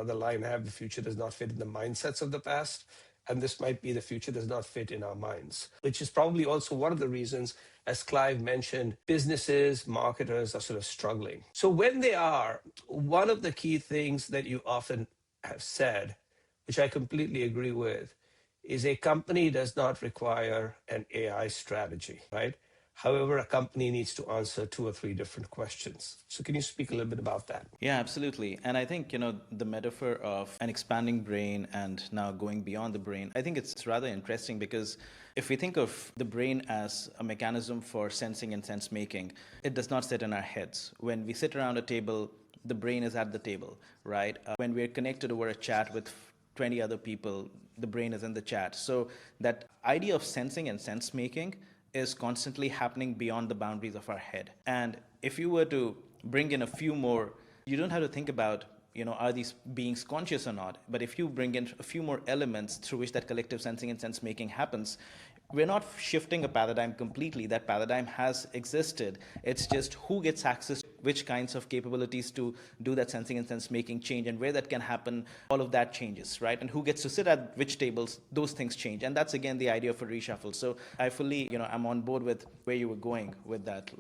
another line I have, the future does not fit in the mindsets of the past. And this might be the future does not fit in our minds, which is probably also one of the reasons, as Clive mentioned, businesses, marketers are sort of struggling. So when they are, one of the key things that you often have said, which I completely agree with, is a company does not require an AI strategy, right? However, a company needs to answer two or three different questions. So can you speak a little bit about that? Yeah, absolutely. And I think, the metaphor of an expanding brain and now going beyond the brain, I think it's rather interesting because if we think of the brain as a mechanism for sensing and sense making, it does not sit in our heads. When we sit around a table, the brain is at the table, right? When we're connected over a chat with 20 other people, the brain is in the chat. So that idea of sensing and sense making is constantly happening beyond the boundaries of our head. And if you were to bring in a few more, you don't have to think about, are these beings conscious or not? But if you bring in a few more elements through which that collective sensing and sense making happens, we're not shifting a paradigm completely. That paradigm has existed. It's just who gets access, which kinds of capabilities to do that sensing and sense making change, and where that can happen, all of that changes, right? And who gets to sit at which tables, those things change. And that's again the idea of a reshuffle. So I fully, I'm on board with where you were going with that.